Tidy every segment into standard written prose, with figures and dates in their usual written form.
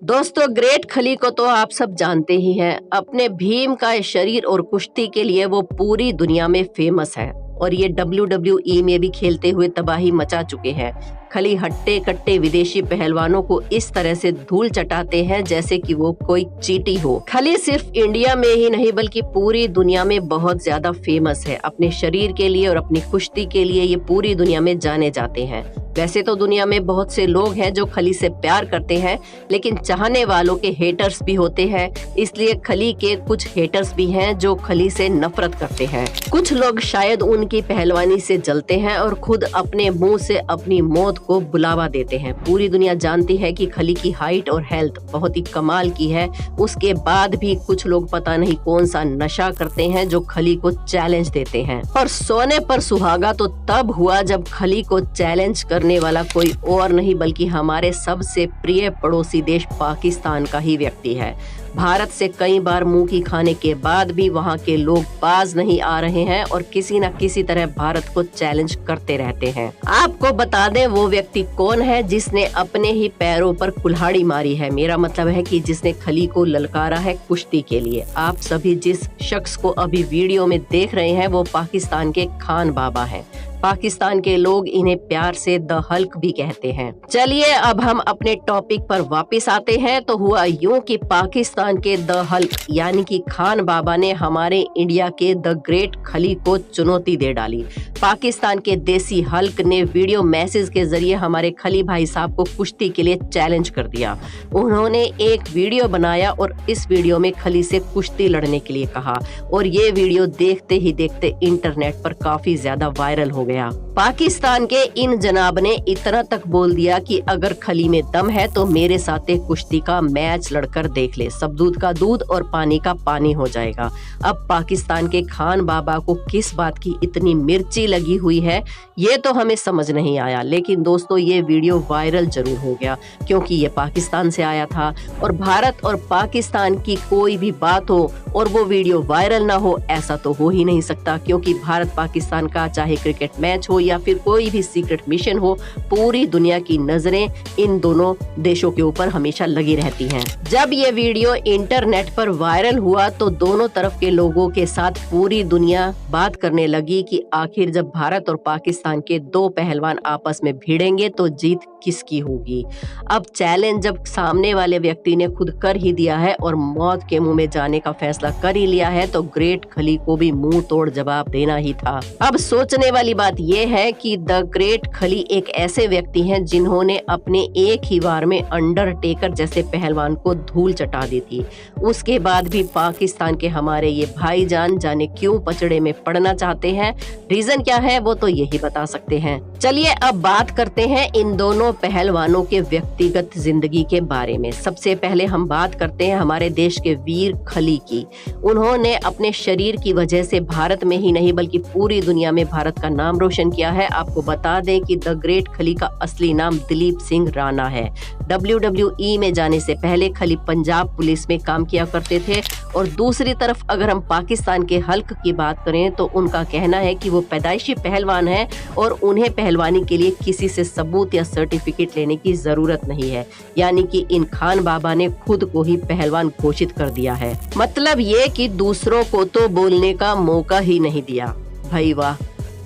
दोस्तों, ग्रेट खली को तो आप सब जानते ही हैं। अपने भीम का शरीर और कुश्ती के लिए वो पूरी दुनिया में फेमस है और ये WWE में भी खेलते हुए तबाही मचा चुके हैं। खली हट्टे कट्टे विदेशी पहलवानों को इस तरह से धूल चटाते हैं जैसे कि वो कोई चींटी हो। खली सिर्फ इंडिया में ही नहीं बल्कि पूरी दुनिया में बहुत ज्यादा फेमस है। अपने शरीर के लिए और अपनी कुश्ती के लिए ये पूरी दुनिया में जाने जाते हैं। वैसे तो दुनिया में बहुत से लोग हैं जो खली से प्यार करते हैं, लेकिन चाहने वालों के हेटर्स भी होते हैं। इसलिए खली के कुछ हेटर्स भी हैं जो खली से नफरत करते हैं। कुछ लोग शायद उनकी पहलवानी से जलते हैं और खुद अपने मुंह से अपनी मौत को बुलावा देते हैं। पूरी दुनिया जानती है कि खली की हाइट और हेल्थ बहुत ही कमाल की है। उसके बाद भी कुछ लोग पता नहीं कौन सा नशा करते हैं जो खली को चैलेंज देते हैं। और सोने पर सुहागा तो तब हुआ जब खली को चैलेंज करने वाला कोई और नहीं बल्कि हमारे सबसे प्रिय पड़ोसी देश पाकिस्तान का ही व्यक्ति है। भारत से कई बार मुंह की खाने के बाद भी वहां के लोग बाज नहीं आ रहे हैं और किसी न किसी तरह भारत को चैलेंज करते रहते हैं। आपको बता दें वो व्यक्ति कौन है जिसने अपने ही पैरों पर कुल्हाड़ी मारी है। मेरा मतलब है कि जिसने खली को ललकारा है कुश्ती के लिए। आप सभी जिस शख्स को अभी वीडियो में देख रहे हैं वो पाकिस्तान के खान बाबा हैं। पाकिस्तान के लोग इन्हें प्यार से द हल्क भी कहते हैं। चलिए अब हम अपने टॉपिक पर वापस आते हैं। तो हुआ यूं कि पाकिस्तान के द हल्क यानी कि खान बाबा ने हमारे इंडिया के द ग्रेट खली को चुनौती दे डाली। पाकिस्तान के देसी हल्क ने वीडियो मैसेज के जरिए हमारे खली भाई साहब को कुश्ती के लिए चैलेंज कर दिया। उन्होंने एक वीडियो बनाया और इस वीडियो में खली से कुश्ती लड़ने के लिए कहा और ये वीडियो देखते ही देखते इंटरनेट पर काफी ज्यादा वायरल हो गया। पाकिस्तान के इन जनाब ने इतना तक बोल दिया कि अगर खली में दम है तो मेरे साथ एक कुश्ती का मैच लड़कर देख ले, सब दूध का दूध और पानी का पानी हो जाएगा। अब पाकिस्तान के खान बाबा को किस बात की इतनी मिर्ची लगी हुई है ये तो हमें समझ नहीं आया, लेकिन दोस्तों ये वीडियो वायरल जरूर हो गया क्योंकि ये पाकिस्तान से आया था। और भारत और पाकिस्तान की कोई भी बात हो और वो वीडियो वायरल ना हो ऐसा तो हो ही नहीं सकता, क्योंकि भारत पाकिस्तान का चाहे क्रिकेट मैच हो या फिर कोई भी सीक्रेट मिशन हो, पूरी दुनिया की नजरें इन दोनों देशों के ऊपर हमेशा लगी रहती हैं। जब ये वीडियो इंटरनेट पर वायरल हुआ तो दोनों तरफ के लोगों के साथ पूरी दुनिया बात करने लगी कि आखिर जब भारत और पाकिस्तान के दो पहलवान आपस में भिड़ेंगे तो जीत किसकी होगी। अब चैलेंज जब सामने वाले व्यक्ति ने खुद कर ही दिया है और मौत के मुंह में जाने का फैसला कर ही लिया है तो ग्रेट खली को भी मुंह तोड़ जवाब देना ही था। अब सोचने वाली बात यह है कि द ग्रेट खली एक ऐसे व्यक्ति हैं जिन्होंने अपने एक ही वार में अंडरटेकर जैसे पहलवान को धूल चटा दी थी। उसके बाद भी पाकिस्तान के हमारे ये भाईजान जाने क्यों पचड़े में पड़ना चाहते हैं, रीजन क्या है वो तो यही बता सकते हैं। चलिए अब बात करते हैं इन दोनों पहलवानों के व्यक्तिगत जिंदगी के बारे में। सबसे पहले हम बात करते हैं हमारे देश के वीर खली की। उन्होंने अपने शरीर की वजह से भारत में ही नहीं बल्कि पूरी दुनिया में भारत का नाम रोशन किया है। आपको बता दें कि द ग्रेट खली का असली नाम दिलीप सिंह राणा है। WWE में जाने से पहले खली पंजाब पुलिस में काम किया करते थे। और दूसरी तरफ अगर हम पाकिस्तान के हल्क की बात करें तो उनका कहना है कि वो पैदाइशी पहलवान है और उन्हें पहलवानी के लिए किसी से सबूत या सर्टिफिकेट लेने की जरूरत नहीं है, यानी कि इन खान बाबा ने खुद को ही पहलवान घोषित कर दिया है। मतलब ये कि दूसरों को तो बोलने का मौका ही नहीं दिया। भाई वाह,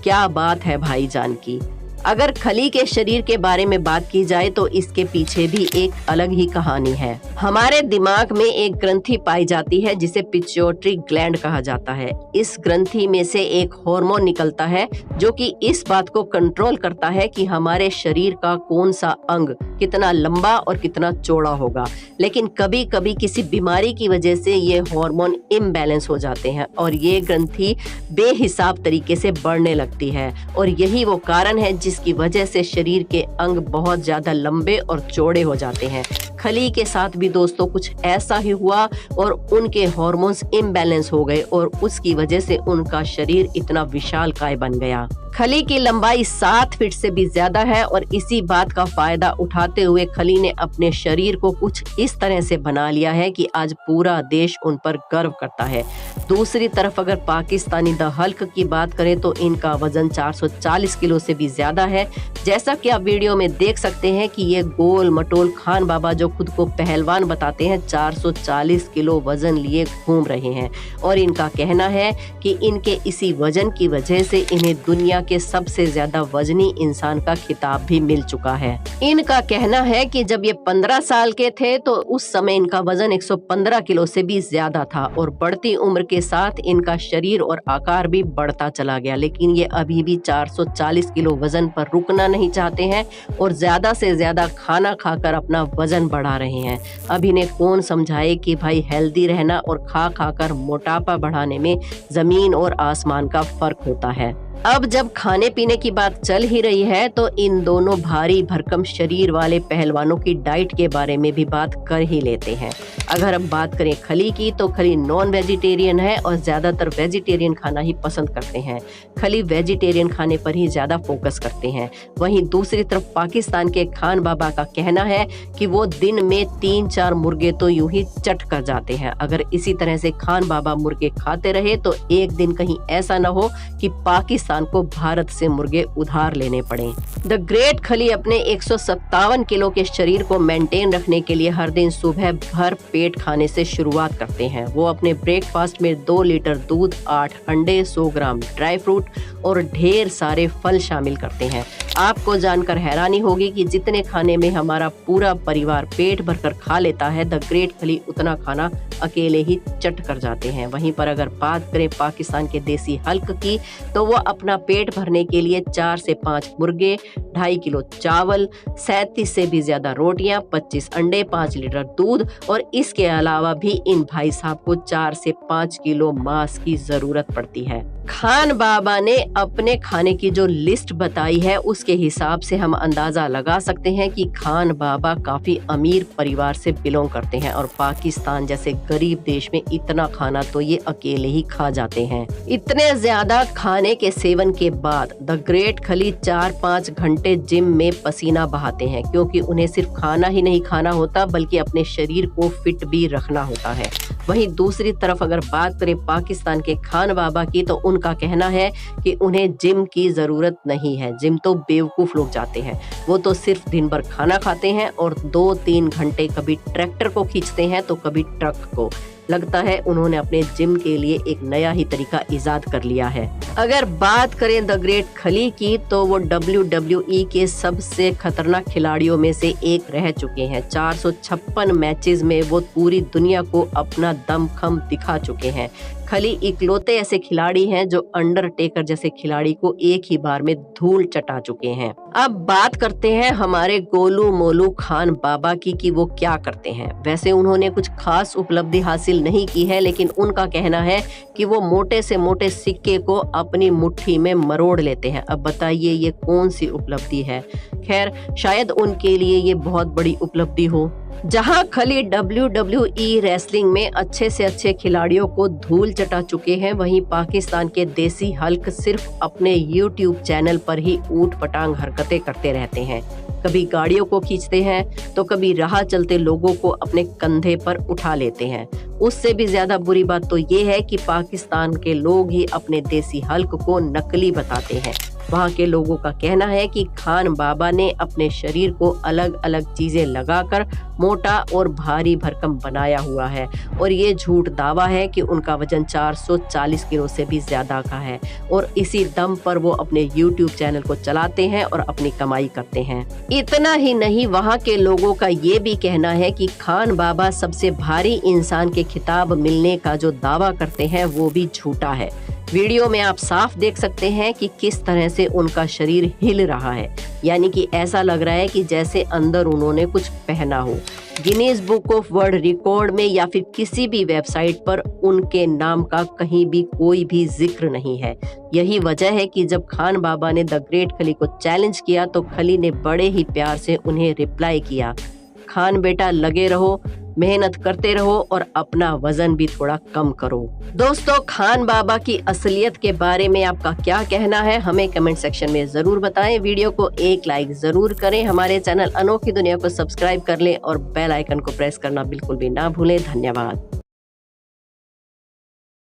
क्या बात है भाईजान की। अगर खली के शरीर के बारे में बात की जाए तो इसके पीछे भी एक अलग ही कहानी है। हमारे दिमाग में एक ग्रंथि पाई जाती है जिसे पिट्यूटरी ग्लैंड कहा जाता है। इस ग्रंथि में से एक हार्मोन निकलता है जो कि इस बात को कंट्रोल करता है कि हमारे शरीर का कौन सा अंग कितना लंबा और कितना चौड़ा होगा। लेकिन कभी कभी किसी बीमारी की वजह से ये हार्मोन इम्बैलेंस हो जाते हैं और ये ग्रंथि बेहिसाब तरीके से बढ़ने लगती है और यही वो कारण है जिसकी वजह से शरीर के अंग बहुत ज्यादा लंबे और चौड़े हो जाते हैं। खली के साथ भी दोस्तों कुछ ऐसा ही हुआ और उनके हार्मोन्स इम्बैलेंस हो गए और उसकी वजह से उनका शरीर इतना विशालकाय बन गया। खली की लंबाई 7 फीट से भी ज्यादा है और इसी बात का फायदा उठाते हुए खली ने अपने शरीर को कुछ इस तरह से बना लिया है कि आज पूरा देश उन पर गर्व करता है। दूसरी तरफ अगर पाकिस्तानी द हल्क की बात करें तो इनका वजन 440 किलो से भी ज्यादा है। जैसा कि आप वीडियो में देख सकते हैं कि ये गोल मटोल खान बाबा जो खुद को पहलवान बताते हैं 440 किलो वजन लिए घूम रहे हैं और इनका कहना है कि इनके इसी वजन की वजह से इन्हें दुनिया के सबसे ज्यादा वजनी इंसान का खिताब भी मिल चुका है। इनका कहना है कि जब ये 15 साल के थे तो उस समय इनका वजन 115 किलो से भी ज्यादा था और बढ़ती उम्र के साथ इनका शरीर और आकार भी बढ़ता चला गया, लेकिन ये अभी भी 440 किलो वजन पर रुकना नहीं चाहते हैं और ज्यादा से ज्यादा खाना खाकर अपना वजन बढ़ा रहे हैं। अब इन्हें कौन समझाए कि भाई हेल्दी रहना और खा खाकर मोटापा बढ़ाने में जमीन और आसमान का फर्क होता है। अब जब खाने पीने की बात चल ही रही है तो इन दोनों भारी भरकम शरीर वाले पहलवानों की डाइट के बारे में भी बात कर ही लेते हैं। अगर हम बात करें खली की तो खली नॉन वेजिटेरियन है और ज्यादातर वेजिटेरियन खाना ही पसंद करते हैं। खली वेजिटेरियन खाने पर ही ज्यादा फोकस करते हैं। वहीं दूसरी तरफ पाकिस्तान के खान बाबा का कहना है कि वो दिन में 3-4 मुर्गे तो यूं ही चट कर जाते हैं। अगर इसी तरह से खान बाबा मुर्गे खाते रहे तो एक दिन कहीं ऐसा न हो कि पाकिस्तान को भारत से मुर्गे उधार लेने पड़े। द ग्रेट खली अपने 157 किलो के शरीर को मेंटेन रखने के लिए हर दिन सुबह भर पेट खाने से शुरुआत करते हैं। वो अपने ब्रेकफास्ट में 2 लीटर दूध, 8 अंडे, 100 ग्राम ड्राई फ्रूट और ढेर सारे फल शामिल करते हैं। आपको जानकर हैरानी होगी कि जितने खाने में हमारा पूरा परिवार पेट भरकर खा लेता है, द ग्रेट खली उतना खाना अकेले ही चट कर जाते हैं। वहीं पर अगर बात करें पाकिस्तान के देसी हल्क की तो वो अपना पेट भरने के लिए 4 से 5 मुर्गे, 2.5 किलो चावल, 37 से भी ज्यादा रोटियां, 25 अंडे, 5 लीटर दूध और इसके अलावा भी इन भाई साहब को 4 से 5 किलो मांस की जरूरत पड़ती है। खान बाबा ने अपने खाने की जो लिस्ट बताई है उसके हिसाब से हम अंदाजा लगा सकते हैं कि खान बाबा काफी अमीर परिवार से बिलोंग करते हैं और पाकिस्तान जैसे गरीब देश में इतना खाना तो ये अकेले ही खा जाते हैं। इतने ज्यादा खाने के सेवन के बाद द ग्रेट खली 4-5 घंटे जिम में पसीना बहाते हैं, क्योंकि उन्हें सिर्फ खाना ही नहीं खाना होता बल्कि अपने शरीर को फिट भी रखना होता है। वहीं दूसरी तरफ अगर बात करें पाकिस्तान के खान बाबा की तो उनका कहना है कि उन्हें जिम की जरूरत नहीं है। जिम तो बेवकूफ लोग जाते हैं, वो तो सिर्फ दिन भर खाना खाते हैं और 2-3 घंटे कभी ट्रैक्टर को खींचते हैं तो कभी ट्रक को। लगता है उन्होंने अपने जिम के लिए एक नया ही तरीका इजाद कर लिया है। अगर बात करें द ग्रेट खली की तो वो WWE के सबसे खतरनाक खिलाड़ियों में से एक रह चुके हैं। 456 मैचेस में वो पूरी दुनिया को अपना दमखम दिखा चुके हैं। खली इकलौते ऐसे खिलाड़ी हैं जो अंडरटेकर जैसे खिलाड़ी को एक ही बार में धूल चटा चुके हैं। अब बात करते हैं हमारे गोलू मोलू खान बाबा की कि वो क्या करते हैं। वैसे उन्होंने कुछ खास उपलब्धि हासिल नहीं की है, लेकिन उनका कहना है कि वो मोटे से मोटे सिक्के को अपनी मुट्ठी में मरोड़ लेते हैं। अब बताइए ये कौन सी उपलब्धि है। खैर, शायद उनके लिए ये बहुत बड़ी उपलब्धि हो। जहां खली WWE रेसलिंग में अच्छे से अच्छे खिलाड़ियों को धूल चटा चुके हैं, वहीं पाकिस्तान के देसी हल्क सिर्फ अपने YouTube चैनल पर ही ऊट पटांग हरकतें करते रहते हैं। कभी गाड़ियों को खींचते हैं तो कभी राह चलते लोगों को अपने कंधे पर उठा लेते हैं। उससे भी ज्यादा बुरी बात तो ये है कि पाकिस्तान के लोग ही अपने देसी हल्क को नकली बताते हैं। वहाँ के लोगों का कहना है कि खान बाबा ने अपने शरीर को अलग अलग चीजें लगाकर मोटा और भारी भरकम बनाया हुआ है और ये झूठ दावा है कि उनका वजन 440 किलो से भी ज्यादा का है और इसी दम पर वो अपने YouTube चैनल को चलाते हैं और अपनी कमाई करते हैं। इतना ही नहीं, वहाँ के लोगों का ये भी कहना है कि खान बाबा सबसे भारी इंसान के खिताब मिलने का जो दावा करते हैं वो भी झूठा है। वीडियो में आप साफ देख सकते हैं कि किस तरह से उनका शरीर हिल रहा है, यानी कि ऐसा लग रहा है कि जैसे अंदर उन्होंने कुछ पहना हो। Guinness book of world record में या फिर किसी भी वेबसाइट पर उनके नाम का कहीं भी कोई भी जिक्र नहीं है। यही वजह है कि जब खान बाबा ने द ग्रेट खली को चैलेंज किया तो खली ने बड़े ही प्यार से उन्हें रिप्लाई किया, खान बेटा लगे रहो, मेहनत करते रहो और अपना वजन भी थोड़ा कम करो। दोस्तों, खान बाबा की असलियत के बारे में आपका क्या कहना है, हमें कमेंट सेक्शन में जरूर बताएं। वीडियो को एक लाइक जरूर करें, हमारे चैनल अनोखी दुनिया को सब्सक्राइब कर लें और बेल आइकन को प्रेस करना बिल्कुल भी ना भूलें। धन्यवाद।